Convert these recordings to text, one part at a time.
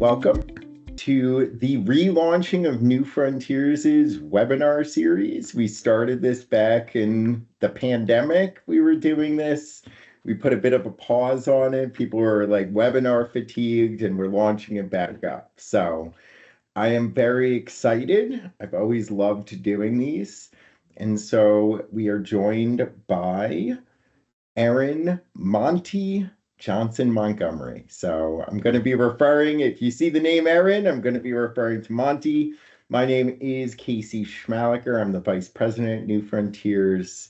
Welcome to the relaunching of New Frontiers' webinar series. We started this back in the pandemic. We were doing this. We put a bit of a pause on it. People were like webinar fatigued, and we're launching it back up. So I am very excited. I've always loved doing these. And so we are joined by Erin Monty Johnson Montgomery. So I'm going to be referring, if you see the name Erin, I'm going to be referring to Monty. My name is Casey Schmaliker. I'm the Vice President at New Frontiers.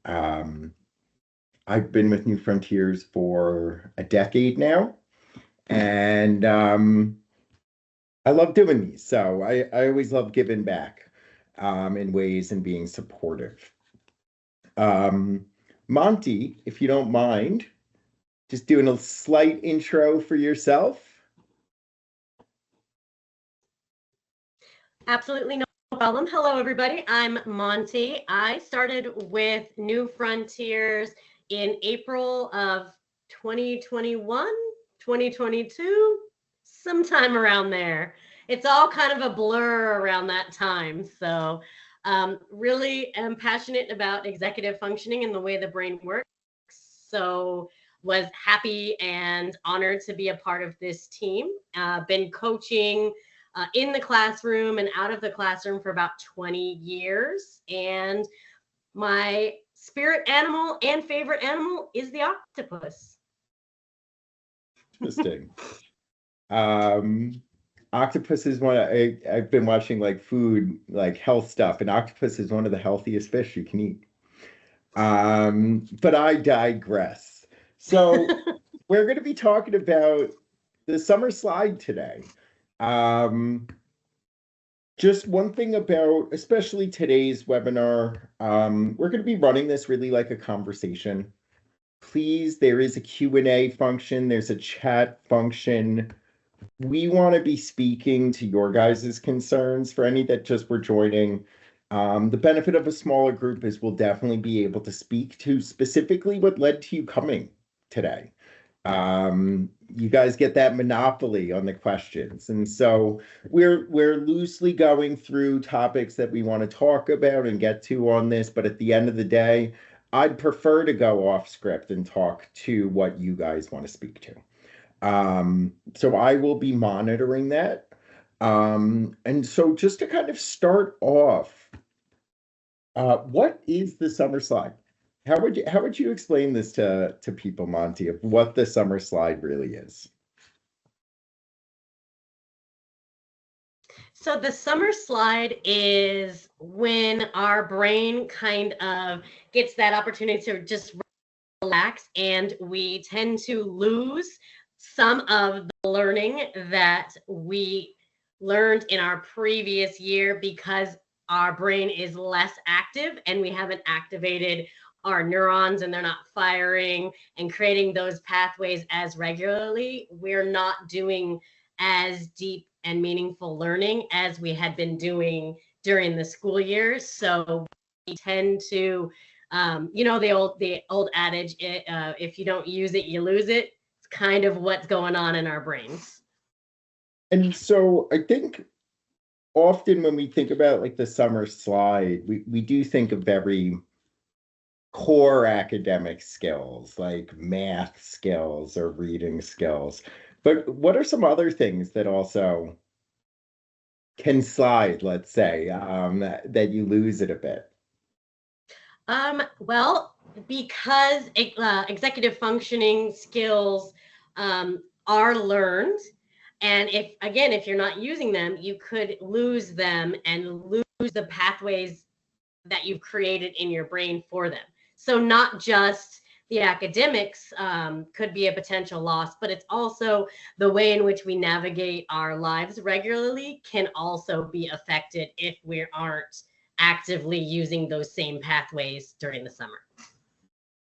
I've been with New Frontiers for a decade now, and I love doing these. So I always love giving back in ways and being supportive. Monty, if you don't mind, just doing a slight intro for yourself. Absolutely no problem. Hello, everybody. I'm Monty. I started with New Frontiers in April of 2021, 2022, sometime around there. It's all kind of a blur around that time. So really am passionate about executive functioning and the way the brain works. So was happy and honored to be a part of this team. Been coaching in the classroom and out of the classroom for about 20 years. And my spirit animal and favorite animal is the octopus. Interesting. Octopus is I've been watching like food, like health stuff, and octopus is one of the healthiest fish you can eat. But I digress. So we're going to be talking about the summer slide today. Just one thing about, especially today's webinar, we're going to be running this really like a conversation. Please, there is a Q&A function. There's a chat function. We want to be speaking to your guys' concerns for any that just were joining. The benefit of a smaller group is we'll definitely be able to speak to specifically what led to you coming today. You guys get that monopoly on the questions. And so we're loosely going through topics that we want to talk about and get to on this. But at the end of the day, I'd prefer to go off script and talk to what you guys want to speak to. So I will be monitoring that. And so just to kind of start off, what is the summer slide? How would you explain this to people, Monty, of what the summer slide really is? So the summer slide is when our brain kind of gets that opportunity to just relax, and we tend to lose some of the learning that we learned in our previous year because our brain is less active and we haven't activated our neurons and they're not firing and creating those pathways as regularly. We're not doing as deep and meaningful learning as we had been doing during the school years. So we tend to, the old adage, if you don't use it, you lose it. It's kind of what's going on in our brains. And so I think often when we think about like the summer slide, we do think of very core academic skills like math skills or reading skills. But what are some other things that also can slide, let's say, that you lose it a bit? Well, because executive functioning skills are learned, and if you're not using them, you could lose them and lose the pathways that you've created in your brain for them. So not just the academics could be a potential loss, but it's also the way in which we navigate our lives regularly can also be affected if we aren't actively using those same pathways during the summer.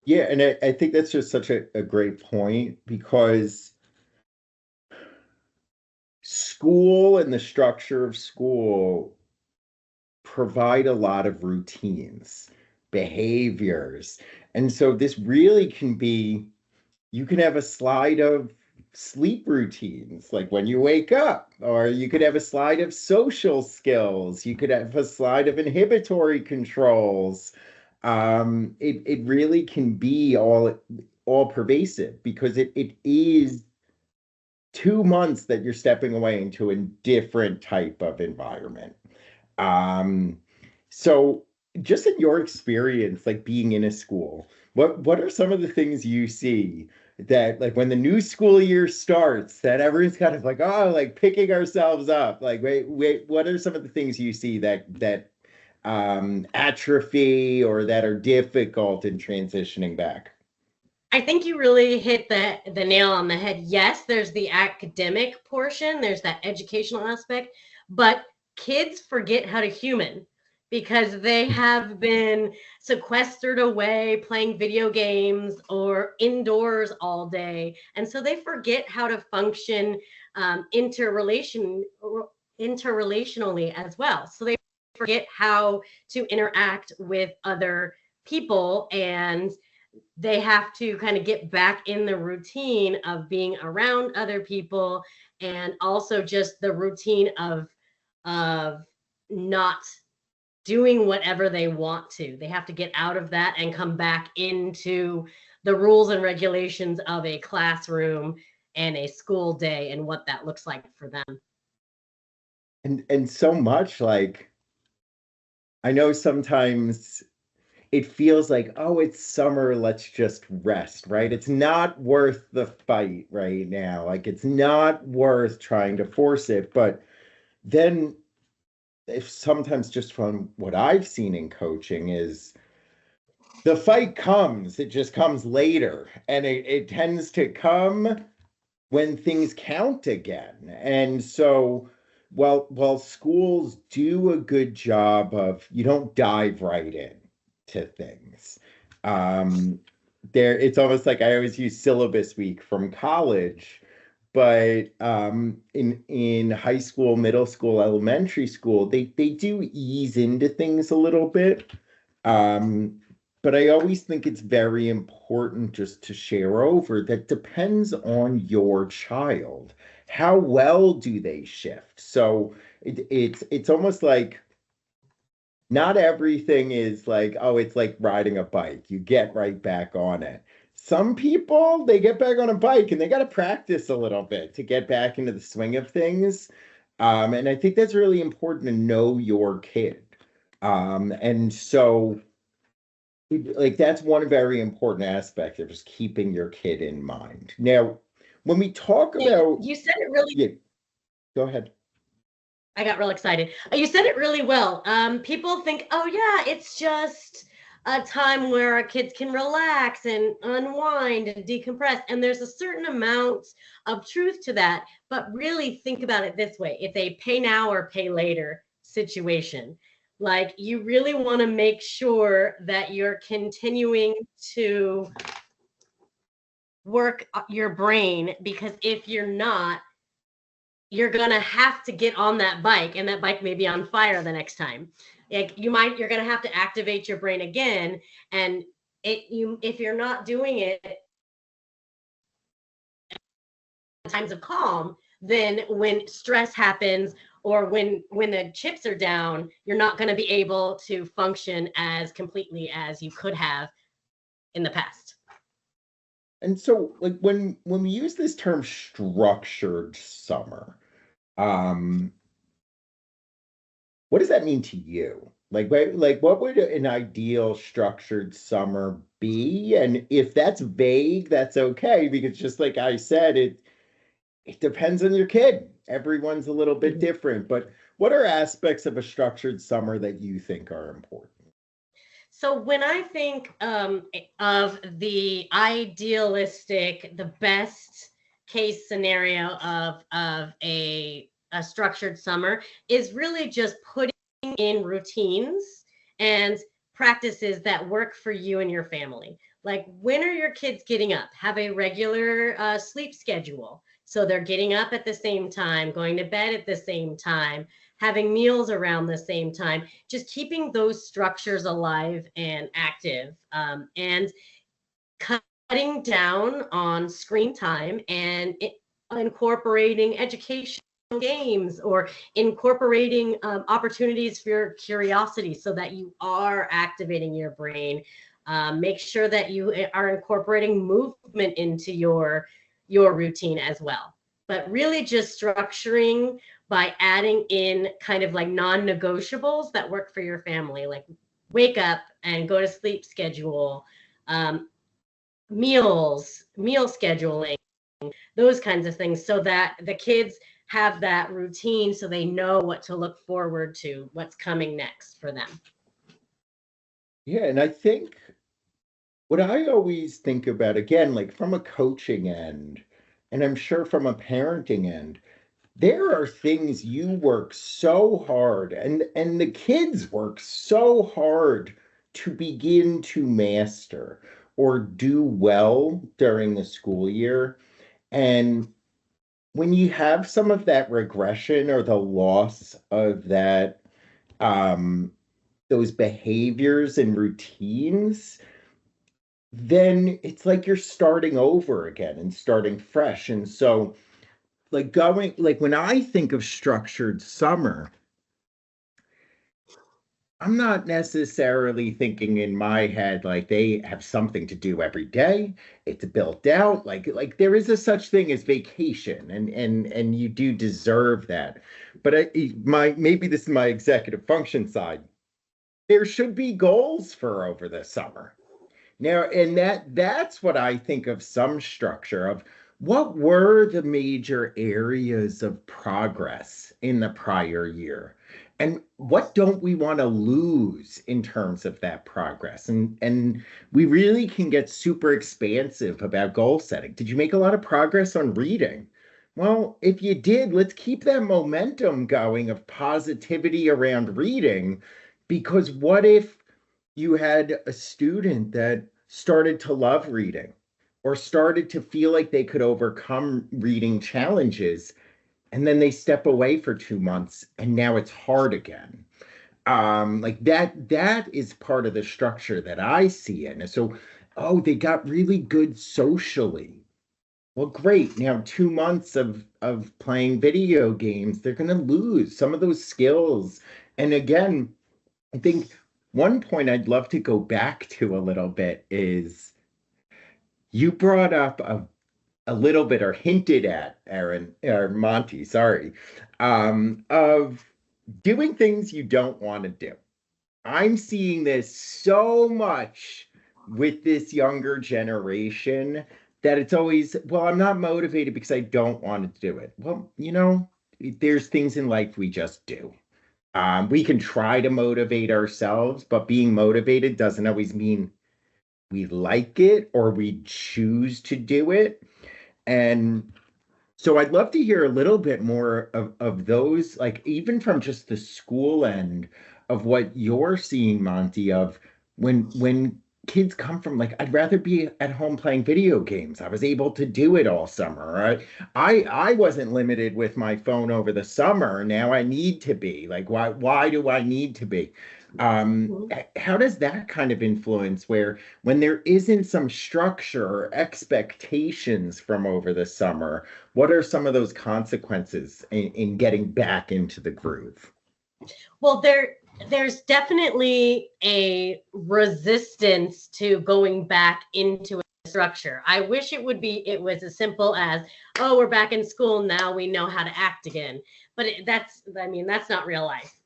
Yeah, and I think that's just such a great point, because school and the structure of school provide a lot of routines, behaviors. And so this really can be, you can have a slide of sleep routines, like when you wake up, or you could have a slide of social skills. You could have a slide of inhibitory controls. It really can be all pervasive because it is 2 months that you're stepping away into a different type of environment. Um, so just in your experience, like being in a school, what are some of the things you see that like when the new school year starts, that everyone's kind of like, oh, like picking ourselves up? Like, wait, what are some of the things you see that atrophy or that are difficult in transitioning back? I think you really hit the nail on the head. Yes, there's the academic portion, there's that educational aspect, but kids forget how to human because they have been sequestered away playing video games or indoors all day. And so they forget how to function interrelationally as well. So they forget how to interact with other people, and they have to kind of get back in the routine of being around other people, and also just the routine of not doing whatever they want to. They have to get out of that and come back into the rules and regulations of a classroom and a school day and what that looks like for them. And so much like I know sometimes it feels like, oh, it's summer, let's just rest, right? It's not worth the fight right now. Like, it's not worth trying to force it. But then, if sometimes just from what I've seen in coaching, is the fight comes, it just comes later. And it tends to come when things count again. And so, while schools do a good job of, you don't dive right in to things. Um, it's almost like I always use syllabus week from college, but in high school, middle school, elementary school, they do ease into things a little bit. Um, but I always think it's very important just to share over that depends on your child. How well do they shift? So it's almost like not everything is like, oh, it's like riding a bike. You get right back on it. Some people, they get back on a bike and they got to practice a little bit to get back into the swing of things. And I think that's really important to know your kid. And so, like, that's one very important aspect of just keeping your kid in mind. Now, when we talk about, You said it really. yeah, go ahead. I got real excited. You said it really well. People think, oh yeah, it's just a time where our kids can relax and unwind and decompress. And there's a certain amount of truth to that. But really think about it this way. It's a pay now or pay later situation. Like, you really want to make sure that you're continuing to work your brain, because if you're not, you're gonna have to get on that bike, and that bike may be on fire the next time. Like, you're gonna have to activate your brain again, and if you're not doing it in times of calm, then when stress happens or when the chips are down, you're not going to be able to function as completely as you could have in the past. And so, like when we use this term structured summer, um, what does that mean to you? Like what would an ideal structured summer be? And if that's vague, that's okay, because just like I said, it depends on your kid. Everyone's a little bit different, but what are aspects of a structured summer that you think are important? So when I think of the idealistic, the best case scenario of a structured summer is really just putting in routines and practices that work for you and your family. Like, when are your kids getting up? Have a regular sleep schedule. So they're getting up at the same time, going to bed at the same time, having meals around the same time, just keeping those structures alive and active, and cutting down on screen time and incorporating education games or incorporating opportunities for your curiosity so that you are activating your brain. Make sure that you are incorporating movement into your routine as well. But really just structuring by adding in kind of like non-negotiables that work for your family, like wake up and go to sleep schedule, um, meal scheduling, those kinds of things, so that the kids have that routine so they know what to look forward to, what's coming next for them. Yeah, and I think what I always think about, again, like from a coaching end, and I'm sure from a parenting end, there are things you work so hard and the kids work so hard to begin to master or do well during the school year. And when you have some of that regression or the loss of that those behaviors and routines, then it's like you're starting over again and starting fresh. And so like going like when I think of structured summer, I'm not necessarily thinking in my head like they have something to do every day. It's built out like there is a such thing as vacation and you do deserve that. But my maybe this is my executive function side. There should be goals for over the summer. Now, and that's what I think of some structure of what were the major areas of progress in the prior year? And what don't we want to lose in terms of that progress? And we really can get super expansive about goal setting. Did you make a lot of progress on reading? Well, if you did, let's keep that momentum going of positivity around reading, because what if you had a student that started to love reading or started to feel like they could overcome reading challenges, and then they step away for 2 months and now it's hard again? Like that is part of the structure that I see it. And so, oh, they got really good socially. Well, great. Now 2 months of playing video games, they're going to lose some of those skills. And again, I think one point I'd love to go back to a little bit is you brought up a little bit or hinted at, Aaron, or Monty, sorry, of doing things you don't want to do. I'm seeing this so much with this younger generation that it's always, well, I'm not motivated because I don't want to do it. Well, there's things in life we just do. We can try to motivate ourselves, but being motivated doesn't always mean we like it or we choose to do it. And so I'd love to hear a little bit more of those, like even from just the school end of what you're seeing, Monty, of when kids come from like, I'd rather be at home playing video games. I was able to do it all summer. I wasn't limited with my phone over the summer. Now I need to be. Like, why do I need to be? Mhm. How does that kind of influence where when there isn't some structure or expectations from over the summer, what are some of those consequences in getting back into the groove? Well, there's definitely a resistance to going back into a structure. I wish it was as simple as, oh, we're back in school now, we know how to act again. But that's not real life.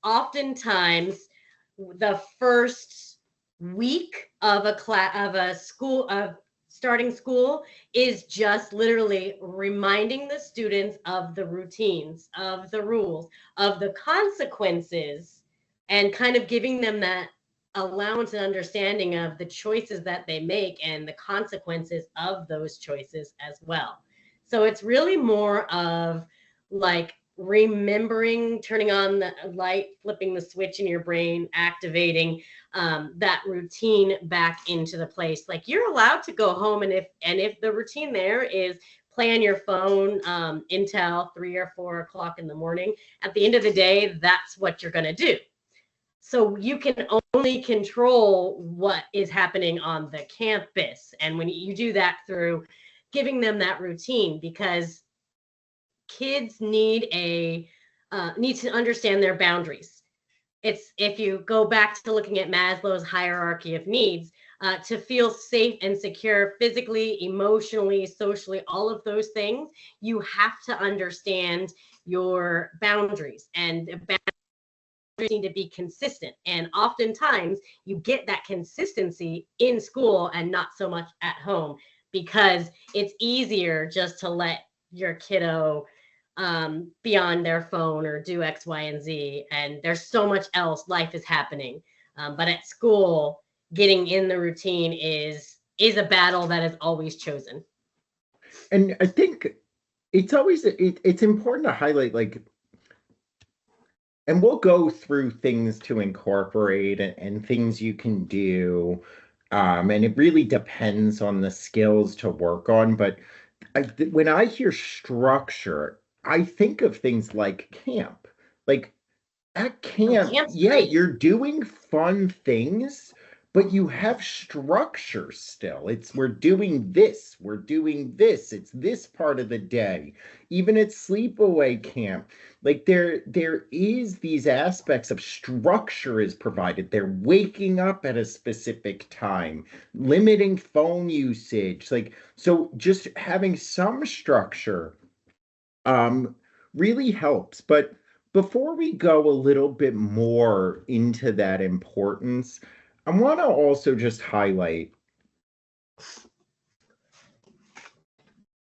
Oftentimes, the first week of a school of starting school is just literally reminding the students of the routines, of the rules, of the consequences, and kind of giving them that allowance and understanding of the choices that they make and the consequences of those choices as well. So it's really more of like remembering, turning on the light, flipping the switch in your brain, activating that routine back into the place. Like you're allowed to go home, and if the routine there is play on your phone until 3 or 4 o'clock in the morning, at the end of the day, that's what you're going to do. So you can only control what is happening on the campus. And when you do that through giving them that routine, because kids need to understand their boundaries. It's, if you go back to looking at Maslow's hierarchy of needs, to feel safe and secure physically, emotionally, socially, all of those things, you have to understand your boundaries, and boundaries need to be consistent. And oftentimes you get that consistency in school and not so much at home, because it's easier just to let your kiddo be on their phone or do X, Y, and Z. And there's so much else. Life is happening. But at school, getting in the routine is a battle that is always chosen. And I think it's always it's important to highlight, like, and we'll go through things to incorporate and things you can do. And it really depends on the skills to work on. But when I hear structure, I think of things like camp. Like at Oh, camp, camp's yeah, great. you're doing fun things, but you have structure still. It's we're doing this, it's this part of the day. Even at sleepaway camp, like there is these aspects of structure is provided. They're waking up at a specific time, limiting phone usage. Like, so just having some structure um, really helps. But before we go a little bit more into that importance, I want to also just highlight,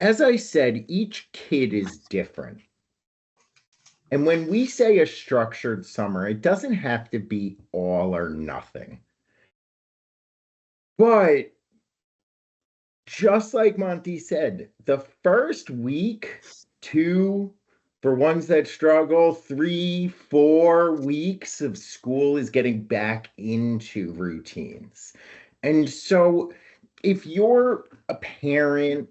as I said, each kid is different. And when we say a structured summer, it doesn't have to be all or nothing. But just like Monty said, the first week, two, for ones that struggle, 3, 4 weeks of school is getting back into routines. And so if you're a parent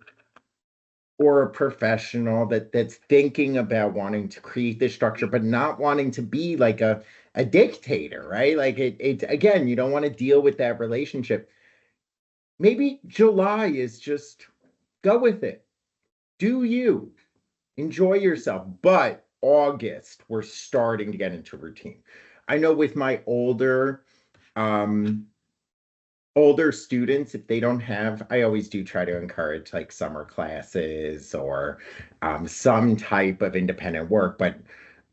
or a professional that's thinking about wanting to create this structure, but not wanting to be like a dictator, right? Like it again, you don't want to deal with that relationship. Maybe July is just go with it. Do you enjoy yourself? But August, we're starting to get into routine. I know with my um, older students, if they don't have, I always do try to encourage like summer classes or some type of independent work. But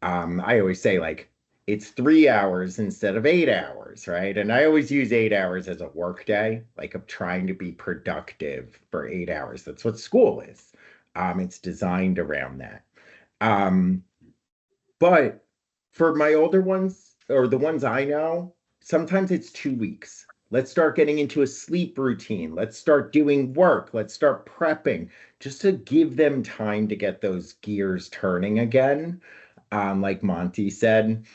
I always say like it's 3 hours instead of 8 hours, right? And I always use 8 hours as a work day, like I'm trying to be productive for 8 hours. That's what school is. It's designed around that. Um, but for my older ones or the ones I know, sometimes it's 2 weeks. Let's start getting into a sleep routine. Let's start doing work. Let's start prepping just to give them time to get those gears turning again, like Monty said.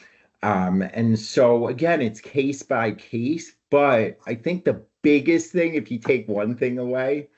And so, again, it's case by case. But I think the biggest thing, if you take one thing away,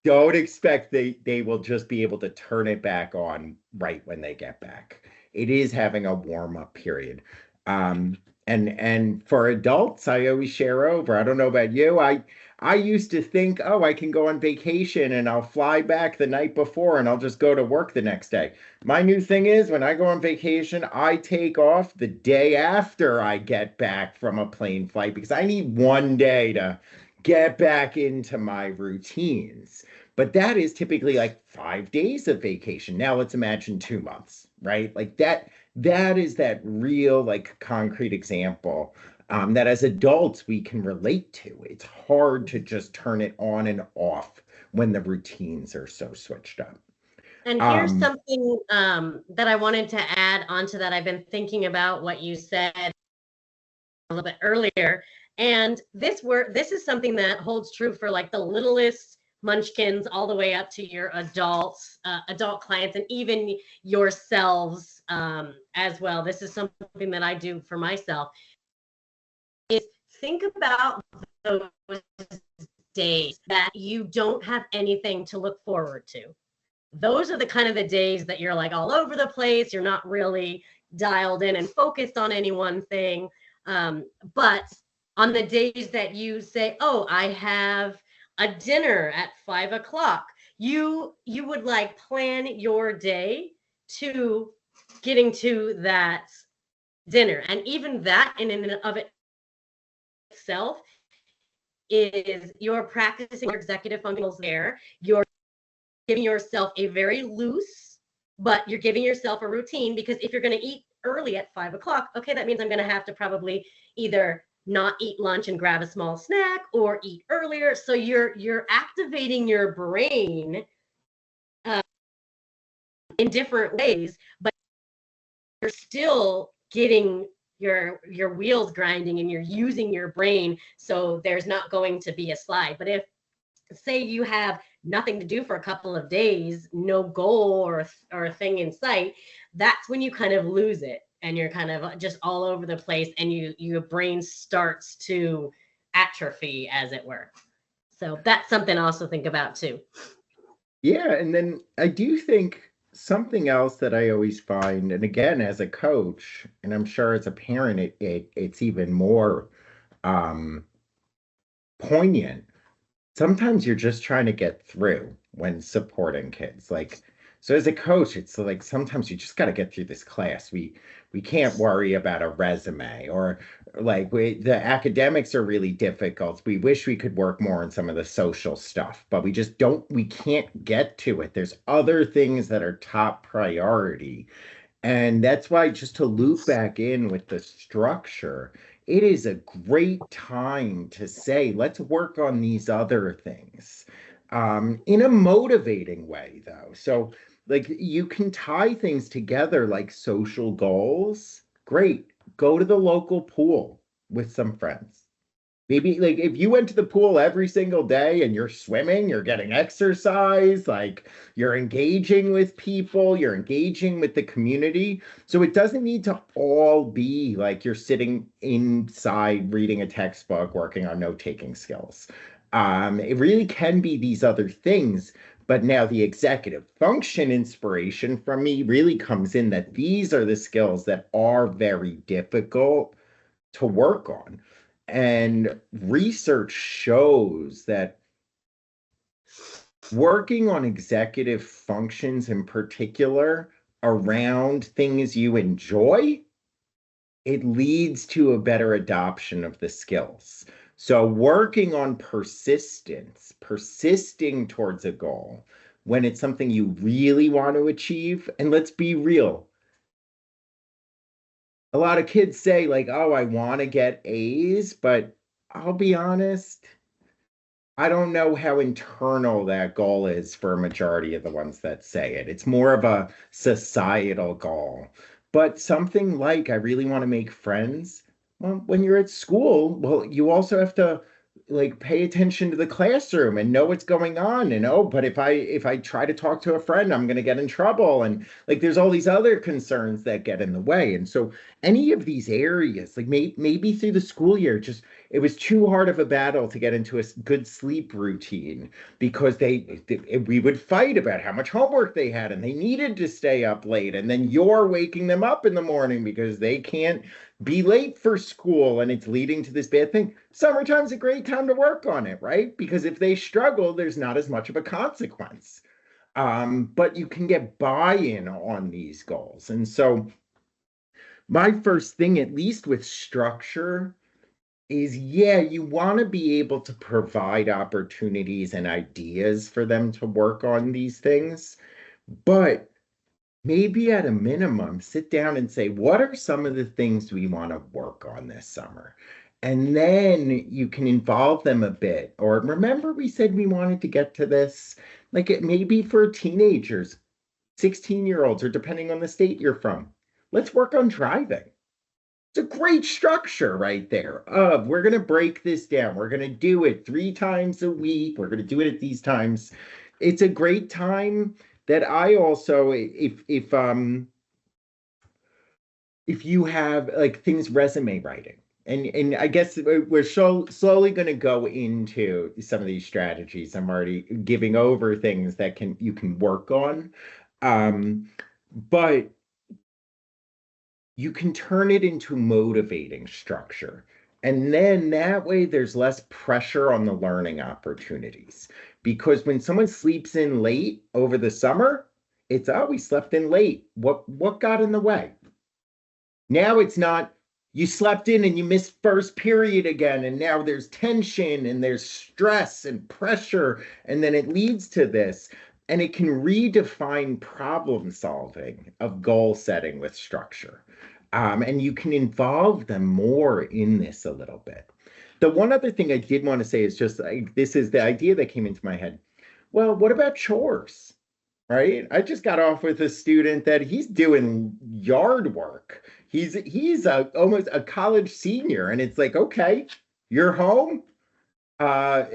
don't expect they will just be able to turn it back on right when they get back. It is having a warm up period. Um, and for adults, I always share over. I don't know about you. I used to think, oh, I can go on vacation and I'll fly back the night before and I'll just go to work the next day. My new thing is when I go on vacation, I take off the day after I get back from a plane flight because I need one day to get back into my routines. But that is typically like 5 days of vacation. Now let's imagine 2 months, right? Like that is that real like concrete example that as adults we can relate to. It's hard to just turn it on and off when the routines are so switched up. And here's Um, something that I wanted to add onto that. I've been thinking about what you said a little bit earlier. And this is something that holds true for like the littlest munchkins all the way up to your adult clients, and even yourselves as well. This is something that I do for myself. Is think about those days that you don't have anything to look forward to. Those are the kind of the days that you're like all over the place. You're not really dialed in and focused on any one thing. But on the days that you say, oh, I have a dinner at 5 o'clock, you would like plan your day to getting to that dinner. And even that in and of itself is you're practicing your executive functions there. You're giving yourself a very loose, but you're giving yourself a routine, because if you're going to eat early at 5 o'clock, okay, that means I'm going to have to probably either not eat lunch and grab a small snack or eat earlier. So you're activating your brain in different ways, but you're still getting your wheels grinding and you're using your brain, so there's not going to be a slide. But if, say, you have nothing to do for a couple of days, no goal or a thing in sight, that's when you kind of lose it and you're kind of just all over the place, and your brain starts to atrophy, as it were. So that's something to also think about too. Yeah, and then I do think something else that I always find, and again, as a coach, and I'm sure as a parent, it's even more um, poignant. Sometimes you're just trying to get through when supporting kids. Like, so as a coach, it's like sometimes you just got to get through this class. We can't worry about a resume, or like the academics are really difficult. We wish we could work more on some of the social stuff, but we can't get to it. There's other things that are top priority. And that's why, just to loop back in with the structure, it is a great time to say, let's work on these other things in a motivating way, though. So, like, you can tie things together like social goals. Great. Go to the local pool with some friends. Maybe like if you went to the pool every single day and you're swimming, you're getting exercise, like you're engaging with people, you're engaging with the community. So it doesn't need to all be like you're sitting inside reading a textbook, working on note-taking skills. It really can be these other things. But now the executive function inspiration from me really comes in that these are the skills that are very difficult to work on. And research shows that working on executive functions in particular around things you enjoy, it leads to a better adoption of the skills. So working on persistence, persisting towards a goal when it's something you really want to achieve, and let's be real, a lot of kids say like, oh, I want to get A's, but I'll be honest, I don't know how internal that goal is for a majority of the ones that say it. It's more of a societal goal. But something like, I really want to make friends. Well, when you're at school, well, you also have to like pay attention to the classroom and know what's going on. And oh, but if I try to talk to a friend, I'm going to get in trouble. And like there's all these other concerns that get in the way. And so any of these areas, like maybe through the school year, just it was too hard of a battle to get into a good sleep routine because we would fight about how much homework they had and they needed to stay up late, and then you're waking them up in the morning because they can't be late for school, and it's leading to this bad thing. Summertime's a great time to work on it, right? Because if they struggle, there's not as much of a consequence. But you can get buy-in on these goals. And so my first thing, at least with structure, is yeah, you want to be able to provide opportunities and ideas for them to work on these things, but maybe at a minimum, sit down and say, what are some of the things we want to work on this summer? And then you can involve them a bit. Or remember, we said we wanted to get to this, like it may be for teenagers, 16-year-olds, or depending on the state you're from. Let's work on driving. It's a great structure right there of we're going to break this down. We're going to do it 3 times a week. We're going to do it at these times. It's a great time that I also, if you have like things resume writing, and I guess we're slowly going to go into some of these strategies. I'm already giving over things that you can work on. But you can turn it into motivating structure. And then that way there's less pressure on the learning opportunities. Because when someone sleeps in late over the summer, it's, oh, we slept in late. What got in the way? Now it's not, you slept in and you missed first period again, and now there's tension and there's stress and pressure, and then it leads to this. And it can redefine problem solving of goal setting with structure. And you can involve them more in this a little bit. The one other thing I did want to say is just like, this is the idea that came into my head. Well, what about chores? Right? I just got off with a student that he's doing yard work. He's almost a college senior, and it's like, okay, you're home. Uh,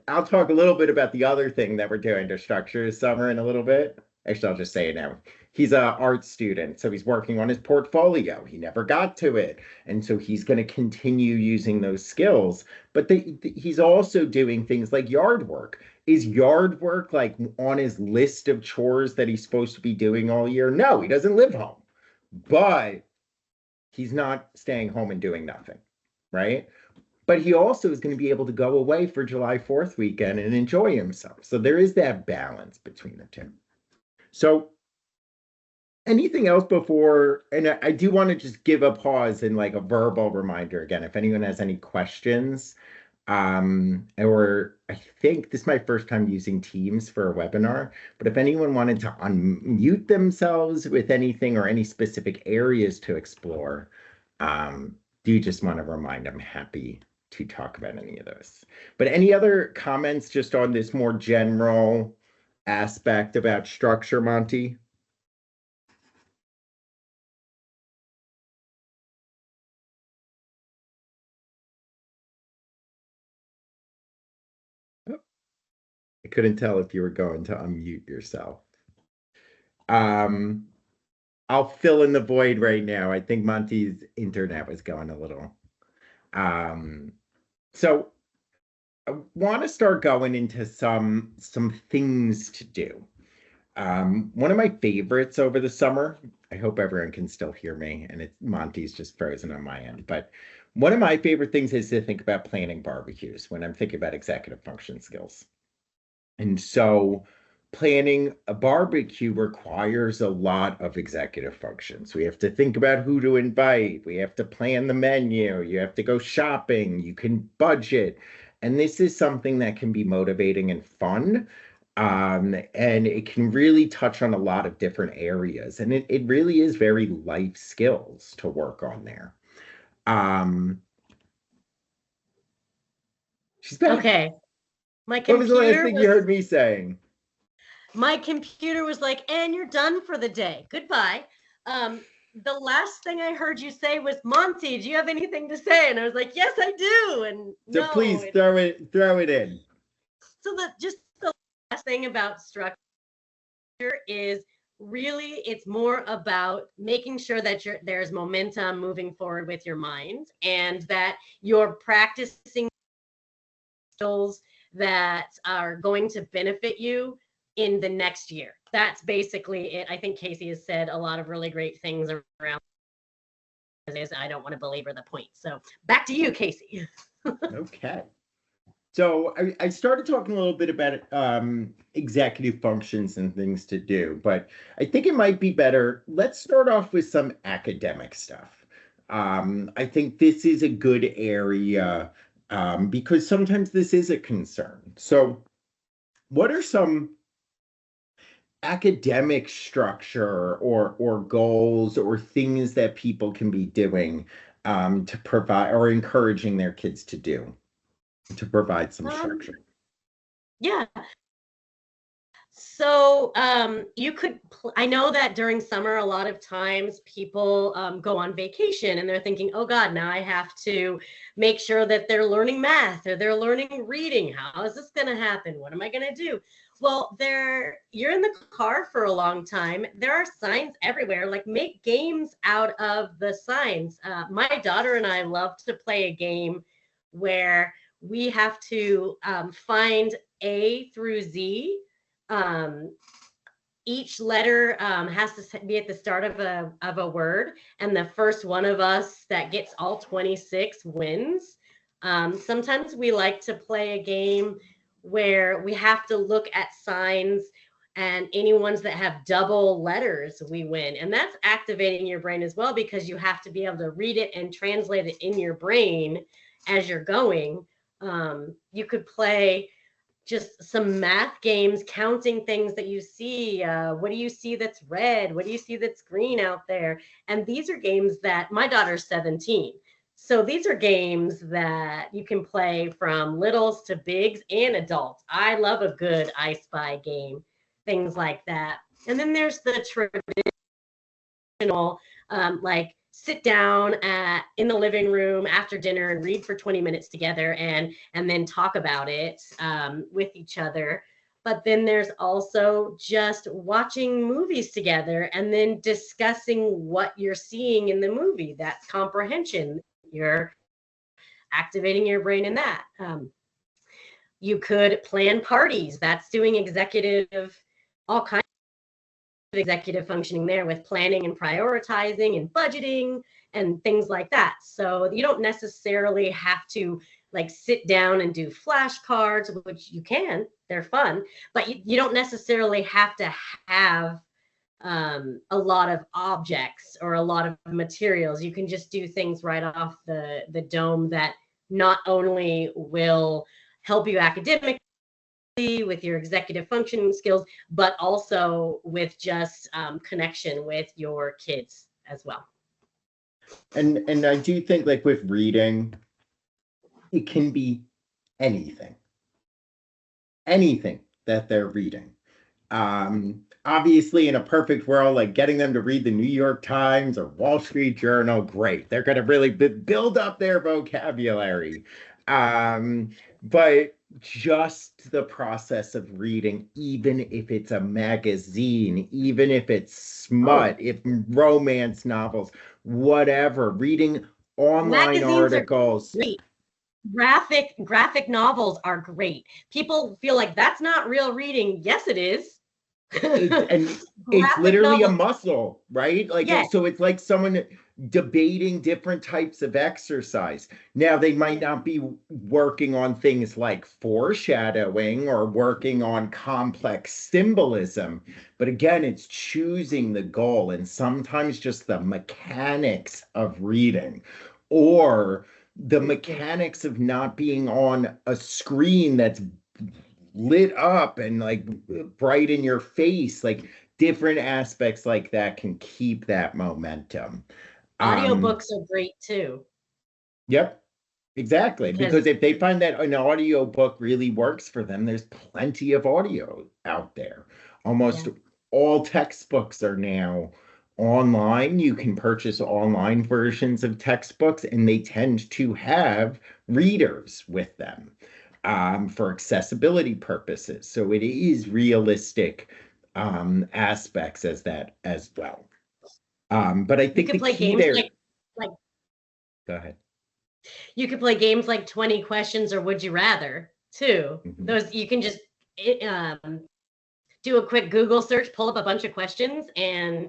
I'll talk a little bit about the other thing that we're doing to structure his summer in a little bit. Actually, I'll just say it now. He's an art student, so he's working on his portfolio. He never got to it, and so he's going to continue using those skills. But he's also doing things like yard work. Is yard work like on his list of chores that he's supposed to be doing all year? No, he doesn't live home, but he's not staying home and doing nothing, right? But he also is going to be able to go away for July 4th weekend and enjoy himself. So there is that balance between the two. So anything else before, and I do want to just give a pause and like a verbal reminder again, if anyone has any questions, or I think this is my first time using Teams for a webinar, but if anyone wanted to unmute themselves with anything or any specific areas to explore, do you just want to remind, I'm happy to talk about any of those. But any other comments just on this more general aspect about structure, Monty? I couldn't tell if you were going to unmute yourself. I'll fill in the void right now. I think Monty's internet was going a little. So I want to start going into some things to do. One of my favorites over the summer, I hope everyone can still hear me, and Monty's just frozen on my end, but one of my favorite things is to think about planning barbecues when I'm thinking about executive function skills. And so planning a barbecue requires a lot of executive functions. We have to think about who to invite. We have to plan the menu. You have to go shopping. You can budget. And this is something that can be motivating and fun. And it can really touch on a lot of different areas. And it really is very life skills to work on there. She's back. Okay. My What was the last computer thing you heard me saying? My computer was like, and you're done for the day. Goodbye. The last thing I heard you say was, Monty, do you have anything to say? And I was like, yes, I do. And So no, please throw it in. So just the last thing about structure is really, it's more about making sure that there's momentum moving forward with your mind, and that you're practicing skills that are going to benefit you in the next year. That's basically it. I think Casey has said a lot of really great things around this. I don't want to belabor the point. So back to you, Casey. Okay. So I started talking a little bit about executive functions and things to do, but I think it might be better. Let's start off with some academic stuff. I think this is a good area because sometimes this is a concern. So what are some academic structure or goals or things that people can be doing to provide or encouraging their kids to do to provide some structure? Yeah. So you could, I know that during summer, a lot of times people go on vacation and they're thinking, oh God, now I have to make sure that they're learning math or they're learning reading. How is this going to happen? What am I going to do? Well, you're in the car for a long time. There are signs everywhere. Like, make games out of the signs. My daughter and I love to play a game where we have to find A through Z each letter has to be at the start of a word, and the first one of us that gets all 26 wins. Sometimes we like to play a game where we have to look at signs, and any ones that have double letters, we win. And that's activating your brain as well, because you have to be able to read it and translate it in your brain as you're going. You could play just some math games, counting things that you see. What do you see that's red? What do you see that's green out there? And these are games that my daughter's 17. So these are games that you can play from littles to bigs and adults. I love a good I Spy game, things like that. And then there's the traditional, like sit down in the living room after dinner and read for 20 minutes together, and then talk about it with each other. But then there's also just watching movies together and then discussing what you're seeing in the movie. That's comprehension. You're activating your brain in that. You could plan parties. That's doing all kinds of executive functioning there, with planning and prioritizing and budgeting and things like that. So you don't necessarily have to like sit down and do flashcards, which you can, they're fun, but you don't necessarily have to have a lot of objects or a lot of materials. You can just do things right off the dome that not only will help you academically with your executive functioning skills, but also with just connection with your kids as well. And I do think, like, with reading, it can be anything that they're reading. Obviously, in a perfect world, like getting them to read the New York Times or Wall Street Journal, great. They're going to really build up their vocabulary. But just the process of reading, even if it's a magazine, even if it's smut, if romance novels, whatever, reading online Magazines articles. Are great. Graphic novels are great. People feel like that's not real reading. Yes, it is. And it's literally a muscle, right? Like, yes. So it's like someone debating different types of exercise. Now, they might not be working on things like foreshadowing or working on complex symbolism, but again, it's choosing the goal, and sometimes just the mechanics of reading, or the mechanics of not being on a screen that's lit up and like bright in your face. Like, different aspects like that can keep that momentum. Audiobooks are great too. Yep, exactly. Because if they find that an audiobook really works for them, there's plenty of audio out there. Almost all textbooks are now online. You can purchase online versions of textbooks, and they tend to have readers with them for accessibility purposes. So it is realistic aspects as that as well. But I think the key there. Like, go ahead. You could play games like 20 Questions or Would You Rather too. Mm-hmm. Those you can just do a quick Google search, pull up a bunch of questions, and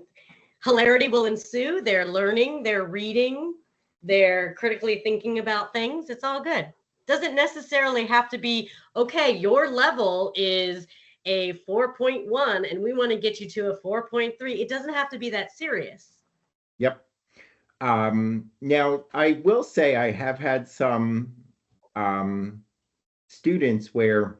hilarity will ensue. They're learning, they're reading, they're critically thinking about things. It's all good. Doesn't necessarily have to be, okay, your level is a 4.1 and we want to get you to a 4.3. It doesn't have to be that serious. Yep. Now, I will say I have had some students where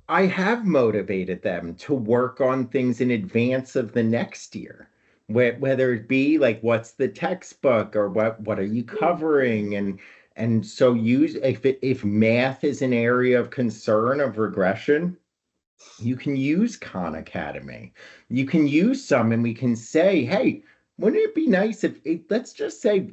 I have motivated them to work on things in advance of the next year, whether it be like, what's the textbook, or what are you covering, and so use if math is an area of concern, of regression, you can use Khan Academy. You can use some, and we can say, hey, wouldn't it be nice if let's just say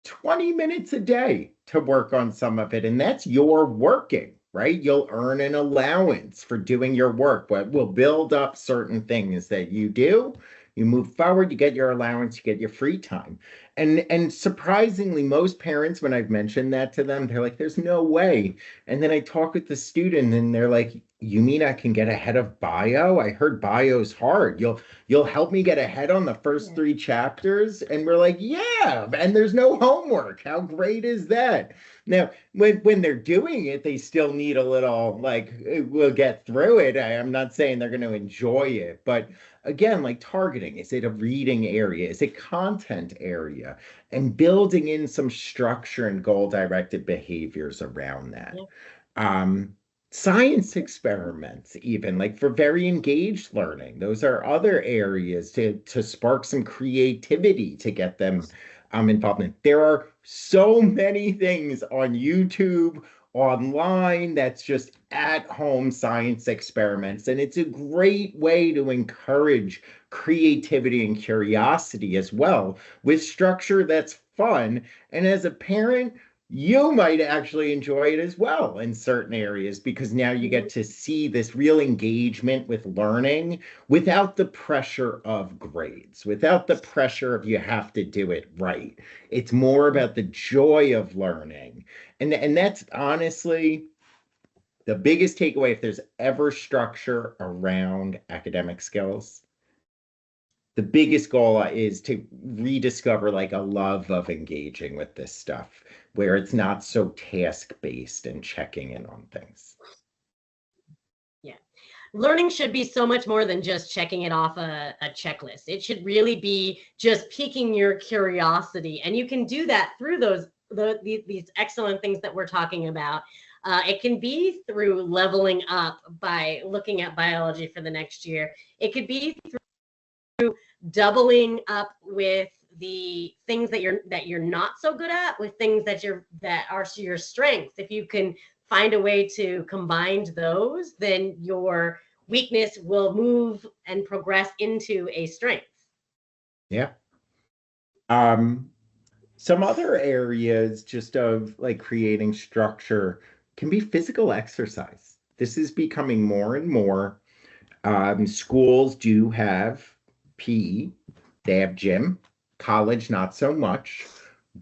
20 minutes a day to work on some of it, and that's your working, right? You'll earn an allowance for doing your work, but we'll build up certain things that you do. You move forward, you get your allowance, you get your free time. And surprisingly, most parents, when I've mentioned that to them, they're like, there's no way. And then I talk with the student and they're like, you mean I can get ahead of bio? I heard bio's hard. You'll help me get ahead on the first Yeah. 3 chapters. And we're like, yeah, and there's no homework. How great is that? Now, when they're doing it, they still need a little like we'll get through it. I'm not saying they're going to enjoy it, but again, like targeting, is it a reading area? Is it content area? And building in some structure and goal-directed behaviors around that. Yeah. Um, Science experiments, even like for very engaged learning, those are other areas to spark some creativity to get them involved in. There are so many things on YouTube, online, that's just at home science experiments, and it's a great way to encourage creativity and curiosity as well, with structure that's fun. And as a parent, you might actually enjoy it as well in certain areas, because now you get Mhm. to see this real engagement with learning without the pressure of grades, without the pressure of you have to do it right. It's more about the joy of learning. And that's honestly the biggest takeaway. If there's ever structure around academic skills, the biggest goal is to rediscover like a love of engaging with this stuff where it's not so task based and checking in on things. Yeah. Learning should be so much more than just checking it off a checklist. It should really be just piquing your curiosity. And you can do that through these excellent things that we're talking about. It can be through leveling up by looking at biology for the next year. It could be doubling up with the things that you're not so good at with things that are your strengths. If you can find a way to combine those, then your weakness will move and progress into a strength. Yeah. Um, some other areas just of like creating structure can be physical exercise. This is becoming more and more. Schools do have PE, they have gym, college, not so much,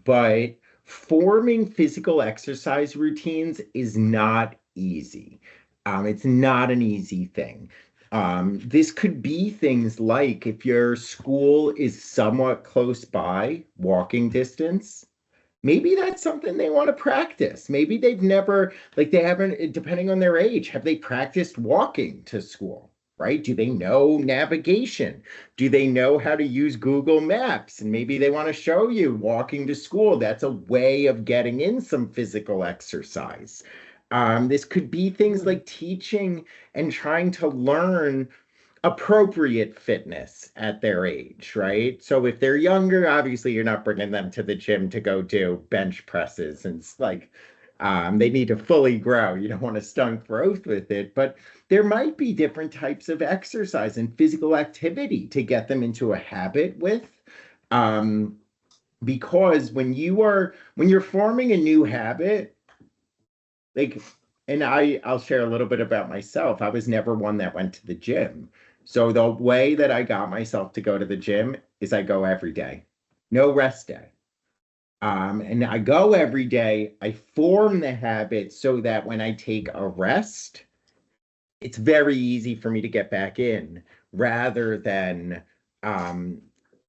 but forming physical exercise routines is not easy. It's not an easy thing. This could be things like if your school is somewhat close by, walking distance, maybe that's something they want to practice. Maybe they've never, like they haven't, depending on their age, have they practiced walking to school, right? Do they know navigation? Do they know how to use Google Maps? And maybe they want to show you walking to school. That's a way of getting in some physical exercise. This could be things Mhm. like teaching and trying to learn appropriate fitness at their age, right? So if they're younger, obviously you're not bringing them to the gym to go do bench presses and like they need to fully grow. You don't want to stunt growth with it, but there might be different types of exercise and physical activity to get them into a habit with. Um, because when you're forming a new habit, like, and I'll share a little bit about myself. I was never one that went to the gym. So the way that I got myself to go to the gym is I go every day. No rest day. And I go every day. I form the habit so that when I take a rest, it's very easy for me to get back in rather than um,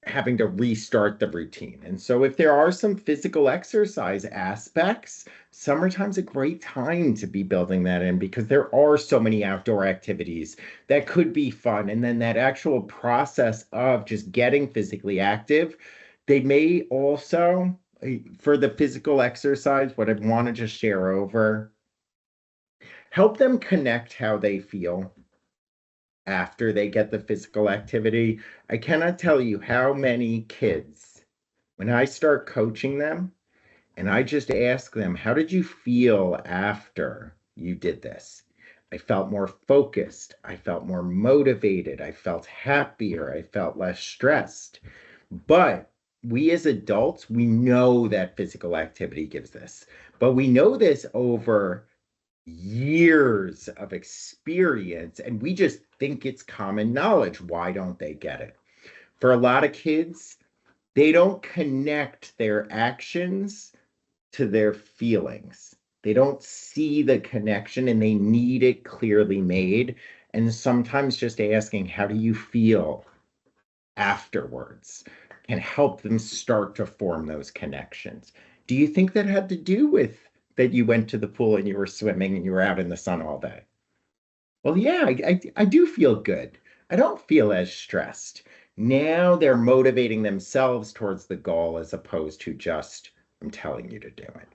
having to restart the routine. And so, if there are some physical exercise aspects, summertime's a great time to be building that in because there are so many outdoor activities that could be fun. And then that actual process of just getting physically active, they may also, for the physical exercise, what I want to just share over, help them connect how they feel after they get the physical activity. I cannot tell you how many kids, when I start coaching them and I just ask them, how did you feel after you did this? I felt more focused. I felt more motivated. I felt happier. I felt less stressed. But we as adults, we know that physical activity gives this, but we know this over years of experience and we just think it's common knowledge. Why don't they get it? For a lot of kids, they don't connect their actions to their feelings. They don't see the connection and they need it clearly made. And sometimes just asking, how do you feel afterwards, can help them start to form those connections. Do you think that had to do with that you went to the pool and you were swimming and you were out in the sun all day? Well, yeah, I do feel good. I don't feel as stressed. Now they're motivating themselves towards the goal as opposed to just, I'm telling you to do it.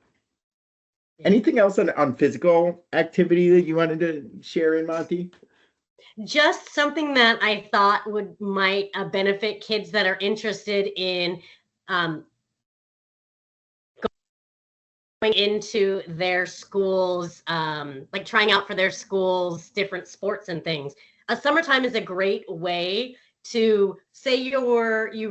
Anything else on physical activity that you wanted to share in, Monty? Just something that I thought might benefit kids that are interested in going into their schools, like trying out for their schools, different sports and things. Summertime is a great way to say you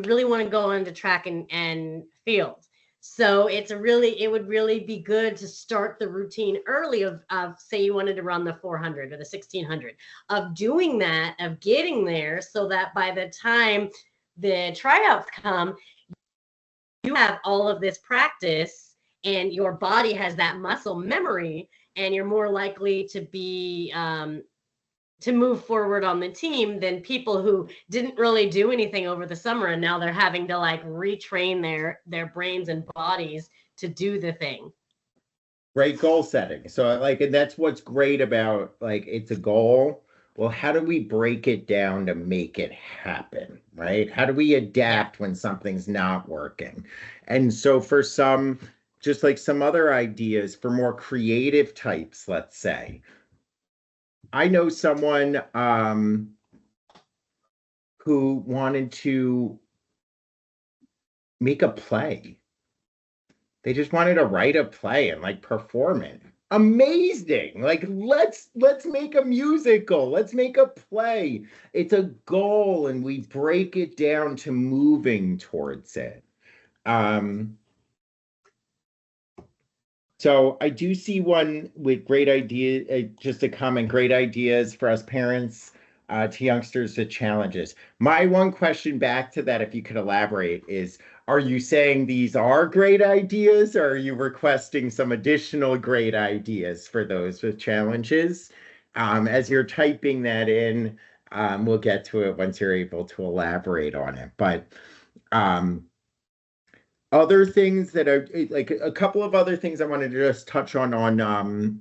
really want to go into track and field. So it would really be good to start the routine early of say you wanted to run the 400 or the 1600, of doing that, of getting there, so that by the time the tryouts come, you have all of this practice and your body has that muscle memory, and you're more likely to be to move forward on the team than people who didn't really do anything over the summer and now they're having to like retrain their brains and bodies to do the thing. Great goal setting. So like, and that's what's great about like it's a goal. Well, how do we break it down to make it happen, right? How do we adapt when something's not working? And so for some, just like some other ideas for more creative types, let's say, I know someone who wanted to make a play. They just wanted to write a play and like perform it. Amazing. Like let's make a musical. Let's make a play. It's a goal and we break it down to moving towards it. So I do see one with great idea, just a comment, great ideas for us parents to youngsters to challenges. My one question back to that, if you could elaborate, is are you saying these are great ideas, or are you requesting some additional great ideas for those with challenges? As you're typing that in, we'll get to it once you're able to elaborate on it. But other things that are like a couple of other things I wanted to just touch on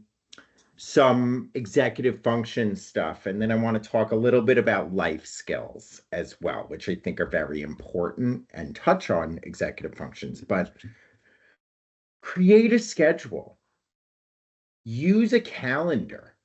some executive function stuff, and then I want to talk a little bit about life skills as well, which I think are very important and touch on executive functions. But create a schedule, use a calendar,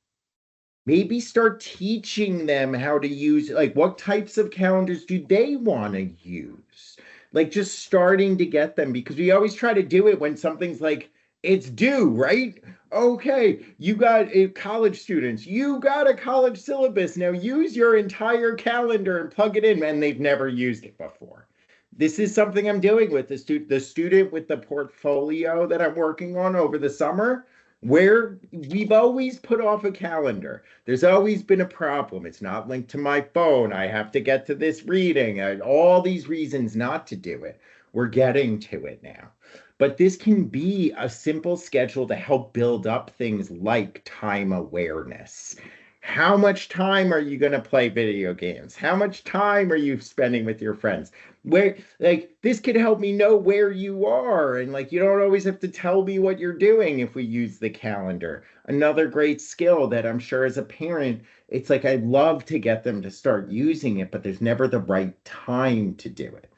maybe start teaching them how to use, like, what types of calendars do they want to use? Like just starting to get them, because we always try to do it when something's like, it's due, right? Okay, you got college students, you got a college syllabus. Now use your entire calendar and plug it in, and they've never used it before. This is something I'm doing with the student with the portfolio that I'm working on over the summer, where we've always put off a calendar. There's always been a problem. It's not linked to my phone. I have to get to this reading. All these reasons not to do it. We're getting to it now. But this can be a simple schedule to help build up things like time awareness. How much time are you going to play video games? How much time are you spending with your friends? Where, like, this could help me know where you are. And like, you don't always have to tell me what you're doing if we use the calendar. Another great skill that I'm sure as a parent, it's like, I'd love to get them to start using it, but there's never the right time to do it.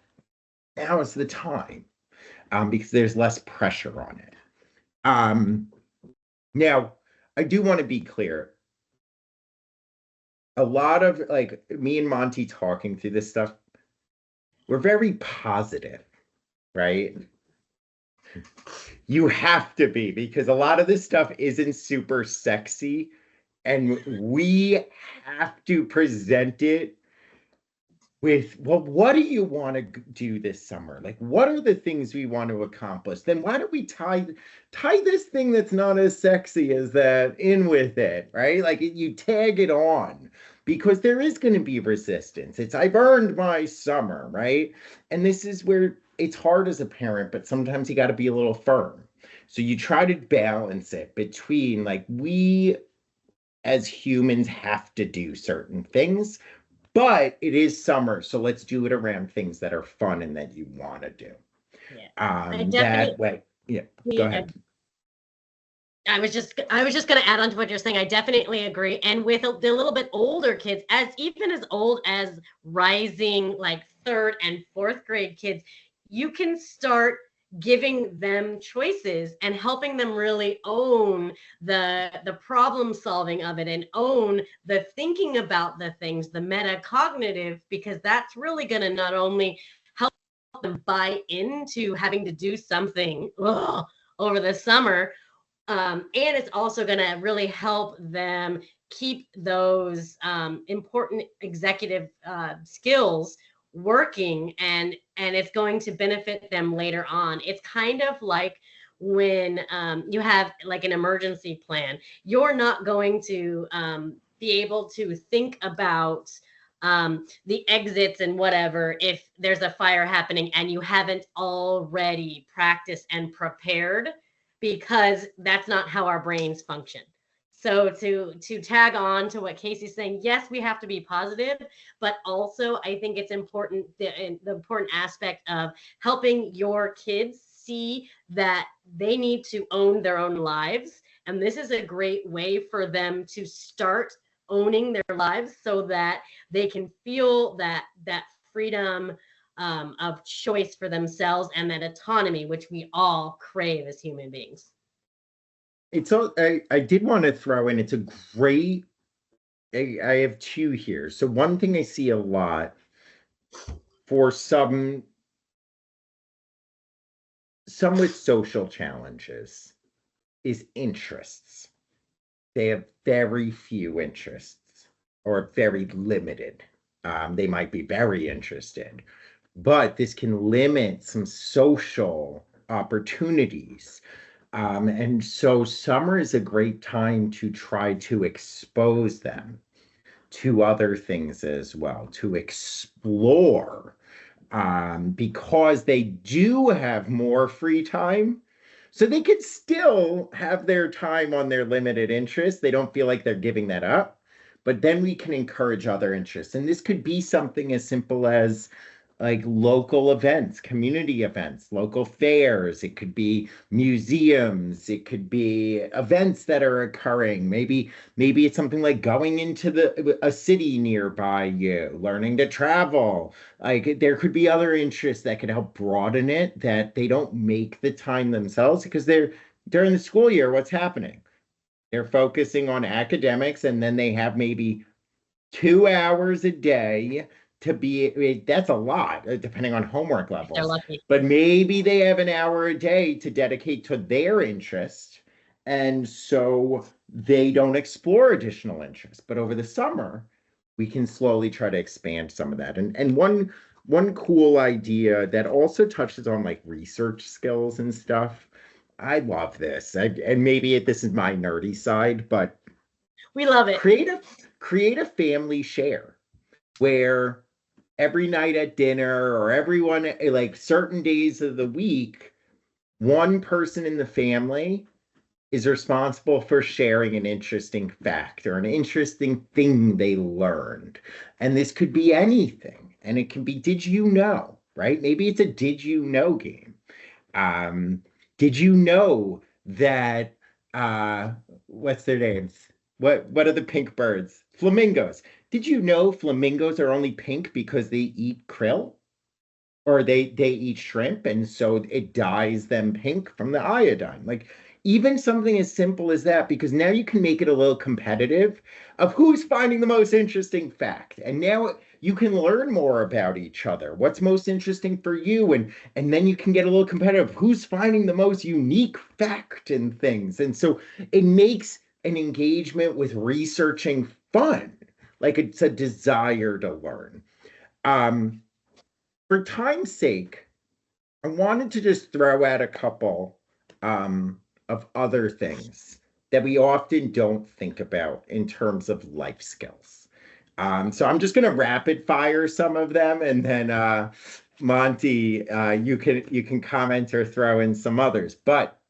Now is the time, because there's less pressure on it. Now, I do want to be clear. A lot of like me and Monty talking through this stuff, we're very positive, right? You have to be, because a lot of this stuff isn't super sexy, and we have to present it with, well, what do you want to do this summer? Like, what are the things we want to accomplish? Then why don't we tie this thing that's not as sexy as that in with it, right? Like you tag it on, because there is going to be resistance. It's, I've earned my summer, right? And this is where it's hard as a parent, but sometimes you got to be a little firm. So you try to balance it between like we as humans have to do certain things, but it is summer, so let's do it around things that are fun and that you want to do. Yeah. I That definitely way, yeah, go ahead. I was just going to add on to what you're saying. I definitely agree. And with the little bit older kids, as even as old as rising like third and fourth grade kids, you can start giving them choices and helping them really own the problem solving of it and own the thinking about the things, the metacognitive, because that's really going to not only help them buy into having to do something over the summer, and it's also going to really help them keep those important executive skills working, and it's going to benefit them later on. It's kind of like when you have like an emergency plan. You're not going to be able to think about the exits and whatever if there's a fire happening and you haven't already practiced and prepared, because that's not how our brains function. So to tag on to what Casey's saying, yes, we have to be positive, but also I think it's important, the important aspect of helping your kids see that they need to own their own lives. And this is a great way for them to start owning their lives so that they can feel that freedom of choice for themselves and that autonomy, which we all crave as human beings. I did want to throw in, it's a great, I have two here. So one thing I see a lot for some with social challenges is interests. They have very few interests or very limited. They might be very interested, but this can limit some social opportunities. And so summer is a great time to try to expose them to other things as well, to explore, because they do have more free time. So they could still have their time on their limited interests. They don't feel like they're giving that up. But then we can encourage other interests. And this could be something as simple as like local events, community events, local fairs. It could be museums. It could be events that are occurring. Maybe it's something like going into a city nearby you, learning to travel. Like there could be other interests that could help broaden it that they don't make the time themselves because they're during the school year, what's happening? They're focusing on academics and then they have maybe 2 hours a day to be, that's a lot, depending on homework They're levels. lucky. But maybe they have an hour a day to dedicate to their interest. And so they don't explore additional interests. But over the summer, we can slowly try to expand some of that. And one cool idea that also touches on like research skills and stuff. I love this. And maybe this is my nerdy side, but We love it. create a family share where every night at dinner or everyone like certain days of the week, one person in the family is responsible for sharing an interesting fact or an interesting thing they learned. And this could be anything. And it can be, did you know, right? Maybe it's a did you know game. Did you know that what's their names? What are the pink birds? Flamingos. Did you know flamingos are only pink because they eat krill? Or they eat shrimp, and so it dyes them pink from the iodine. Like even something as simple as that, because now you can make it a little competitive of who's finding the most interesting fact. And now you can learn more about each other. What's most interesting for you? And then you can get a little competitive. Who's finding the most unique fact and things? And so it makes an engagement with researching fun. Like it's a desire to learn. For time's sake, I wanted to just throw out a couple of other things that we often don't think about in terms of life skills. So I'm just going to rapid fire some of them, and then Monty, you can comment or throw in some others. But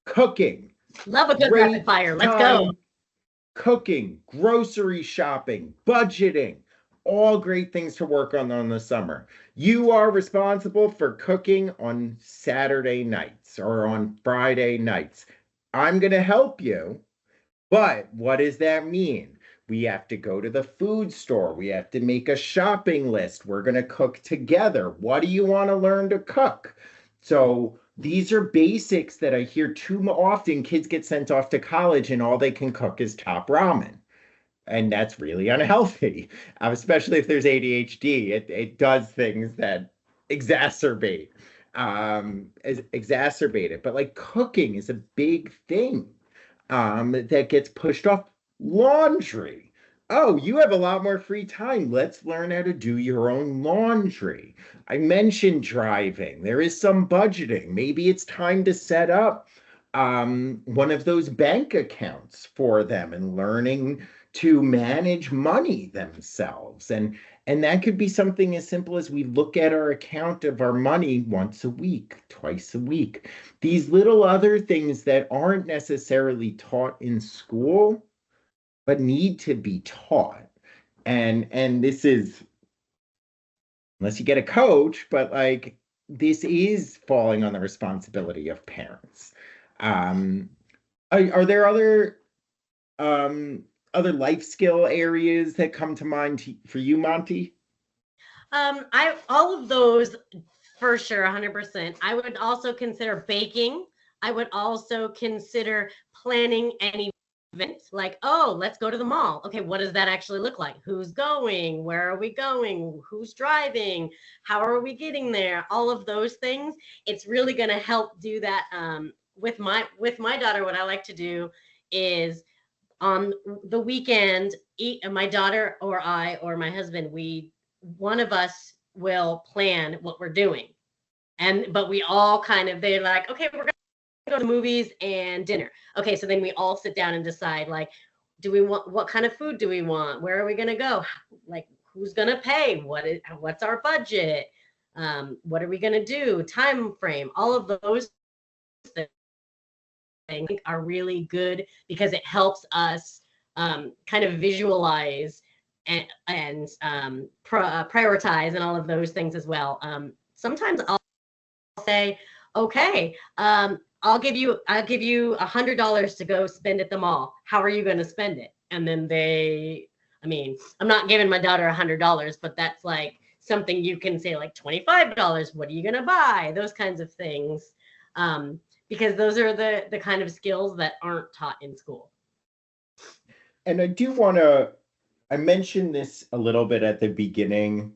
Cooking, Love a good great rapid fire. Let's go. time. Cooking, grocery shopping, budgeting, all great things to work on the summer. You are responsible for cooking on Saturday nights or on Friday nights. I'm going to help you, but what does that mean? We have to go to the food store. We have to make a shopping list. We're going to cook together. What do you want to learn to cook? So these are basics that I hear too often. Kids get sent off to college and all they can cook is top ramen. And that's really unhealthy, especially if there's ADHD. It does things that exacerbate exacerbate it. But like cooking is a big thing that gets pushed off. Laundry. Oh, you have a lot more free time. Let's learn how to do your own laundry. I mentioned driving. There is some budgeting. Maybe it's time to set up one of those bank accounts for them and learning to manage money themselves. And that could be something as simple as we look at our account of our money once a week, twice a week. These little other things that aren't necessarily taught in school, but need to be taught. And this is, unless you get a coach, but like this is falling on the responsibility of parents. Are there other life skill areas that come to mind for you, Monty? I all of those for sure, 100%. I would also consider baking. I would also consider planning any event, like, oh, let's go to the mall. Okay, what does that actually look like? Who's going? Where are we going? Who's driving? How are we getting there? All of those things. It's really going to help do that. With my daughter, what I like to do is on the weekend, my daughter or I or my husband, one of us will plan what we're doing. But we all they're like, okay, we're gonna go to movies and dinner. Okay, so then we all sit down and decide, like, what kind of food do we want? Where are we gonna go? Like, who's gonna pay? What's our budget? What are we gonna do? Time frame, all of those things I think are really good because it helps us kind of visualize and prioritize and all of those things as well. Sometimes I'll say, okay, I'll give you $100 to go spend at the mall. How are you going to spend it? And then I'm not giving my daughter $100, but that's like something you can say, like $25. What are you going to buy? Those kinds of things. Because those are the kind of skills that aren't taught in school. And I mentioned this a little bit at the beginning,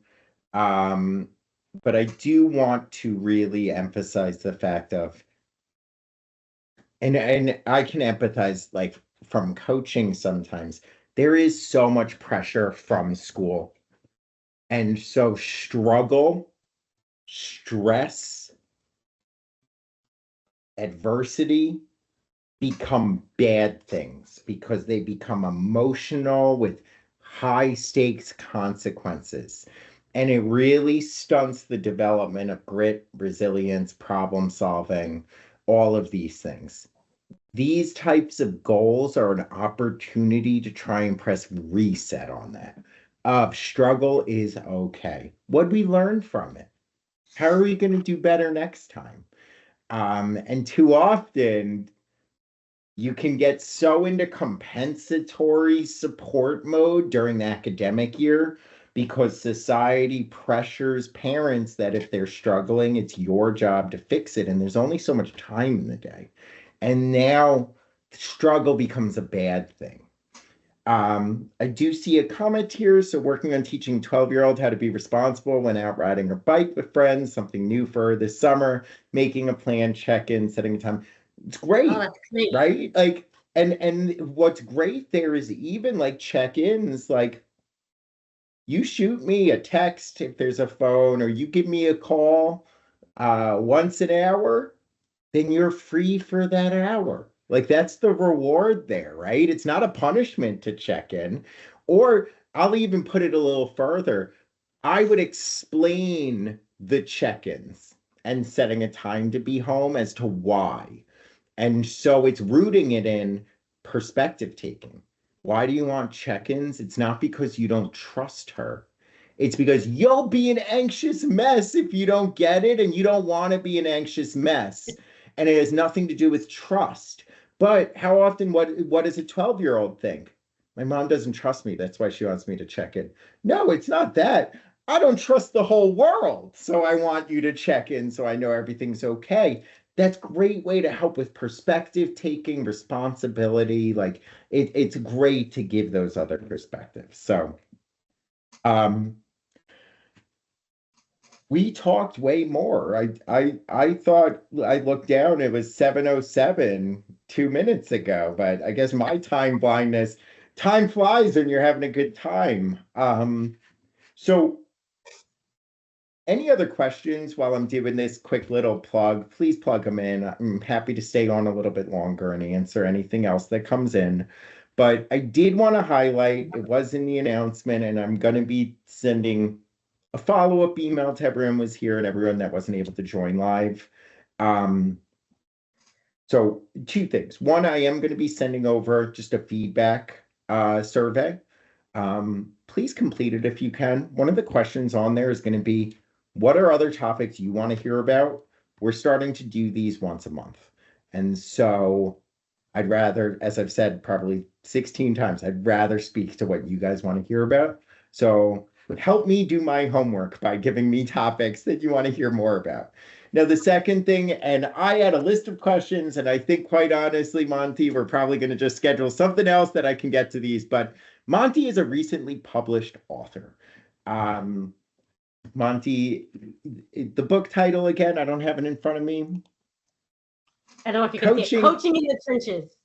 but I do want to really emphasize the fact of, and I can empathize, like, from coaching sometimes, there is so much pressure from school. And so struggle, stress, adversity become bad things because they become emotional with high stakes consequences. And it really stunts the development of grit, resilience, problem solving, all of these things. These types of goals are an opportunity to try and press reset on that. Struggle is okay. What did we learn from it? How are we going to do better next time? And too often, you can get so into compensatory support mode during the academic year because society pressures parents that if they're struggling, it's your job to fix it. And there's only so much time in the day. And now struggle becomes a bad thing. I do see a comment here. So working on teaching 12-year-old how to be responsible when out riding her bike with friends, something new for her this summer, making a plan, check-in, setting a time. It's great, right? Like, and what's great there is even like check-ins, like you shoot me a text if there's a phone, or you give me a call once an hour, then you're free for that hour. Like that's the reward there, right? It's not a punishment to check in. Or I'll even put it a little further. I would explain the check-ins and setting a time to be home as to why. And so it's rooting it in perspective taking. Why do you want check-ins? It's not because you don't trust her. It's because you'll be an anxious mess if you don't get it, and you don't want to be an anxious mess. And it has nothing to do with trust. But how often, what does a 12-year-old think? My mom doesn't trust me. That's why she wants me to check in. No, it's not that. I don't trust the whole world. So I want you to check in so I know everything's okay. That's a great way to help with perspective taking, responsibility. Like it's great to give those other perspectives. So we talked way more. I thought I looked down, it was 7:07 2 minutes ago, but I guess my time blindness, time flies when you're having a good time. So any other questions while I'm doing this quick little plug? Please plug them in. I'm happy to stay on a little bit longer and answer anything else that comes in. But I did want to highlight, it was in the announcement, and I'm going to be sending a follow-up email to everyone who was here and everyone that wasn't able to join live. So two things. One, I am going to be sending over just a feedback survey. Please complete it if you can. One of the questions on there is going to be, what are other topics you want to hear about? We're starting to do these once a month. And so I'd rather, as I've said probably 16 times, I'd rather speak to what you guys want to hear about. So help me do my homework by giving me topics that you want to hear more about. Now, the second thing, and I had a list of questions, and I think quite honestly, Monty, we're probably going to just schedule something else that I can get to these, but Monty is a recently published author. Monty, the book title again, I don't have it in front of me. I don't know if you can see it. Coaching in the Trenches.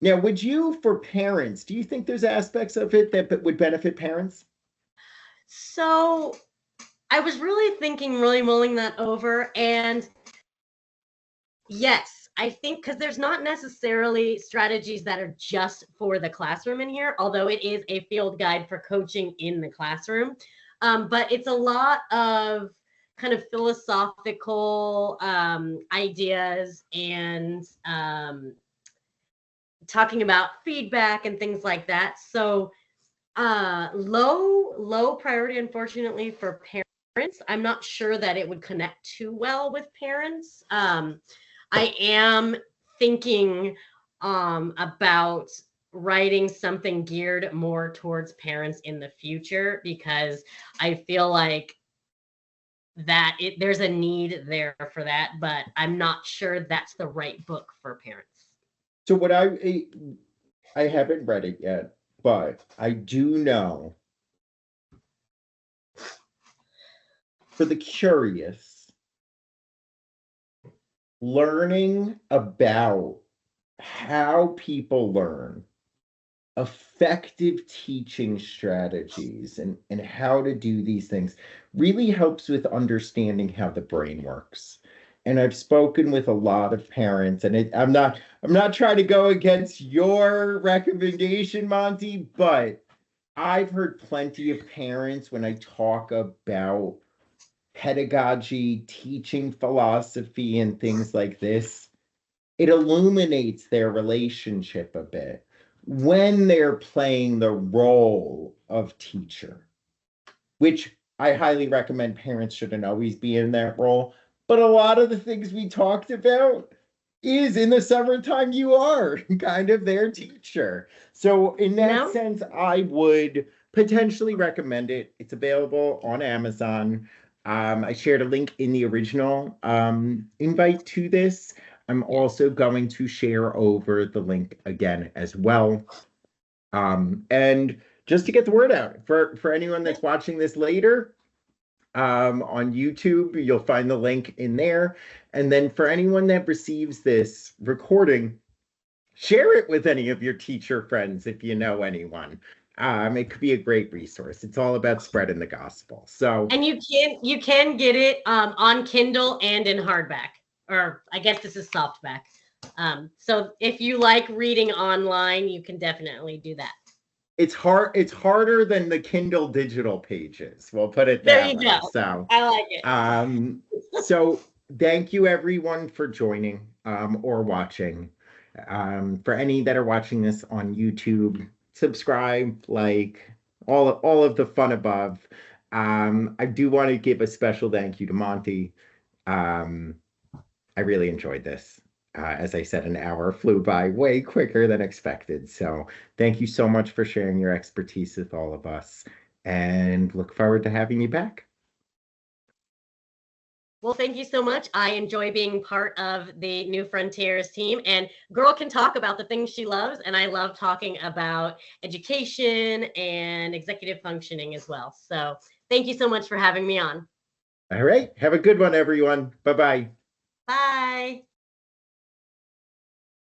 Now, would you, for parents, do you think there's aspects of it that would benefit parents? So I was really mulling that over, and yes, I think because there's not necessarily strategies that are just for the classroom in here, although it is a field guide for coaching in the classroom. But it's a lot of kind of philosophical ideas and talking about feedback and things like that. So low priority, unfortunately, for parents. I'm not sure that it would connect too well with parents. I am thinking about writing something geared more towards parents in the future, because I feel like that there's a need there for that, but I'm not sure that's the right book for parents. So what I haven't read it yet, but I do know, for the curious, learning about how people learn, effective teaching strategies, and how to do these things really helps with understanding how the brain works. And I've spoken with a lot of parents, and I'm not trying to go against your recommendation, Monty, but I've heard plenty of parents when I talk about pedagogy, teaching philosophy, and things like this, it illuminates their relationship a bit when they're playing the role of teacher, which I highly recommend parents shouldn't always be in that role. But a lot of the things we talked about is in the summertime, you are kind of their teacher. So in that sense, I would potentially recommend it. It's available on Amazon. I shared a link in the original invite to this. I'm also going to share over the link again as well. And just to get the word out, for anyone that's watching this later, on YouTube, you'll find the link in there. And then for anyone that receives this recording, share it with any of your teacher friends if you know anyone. It could be a great resource. It's all about spreading the gospel. So, and you can get it on Kindle and in hardback, or I guess this is softback. So if you like reading online, you can definitely do that. It's harder than the Kindle digital pages. We'll put it that way. There you go. So I like it. So thank you everyone for joining. or watching. For any that are watching this on YouTube, subscribe, like all of the fun above. I do want to give a special thank you to Monty. Um, I really enjoyed this. As I said, an hour flew by way quicker than expected. So thank you so much for sharing your expertise with all of us, and look forward to having you back. Well, thank you so much. I enjoy being part of the New Frontiers team, and Girl can talk about the things she loves, and I love talking about education and executive functioning as well. So thank you so much for having me on. All right. Have a good one, everyone. Bye bye.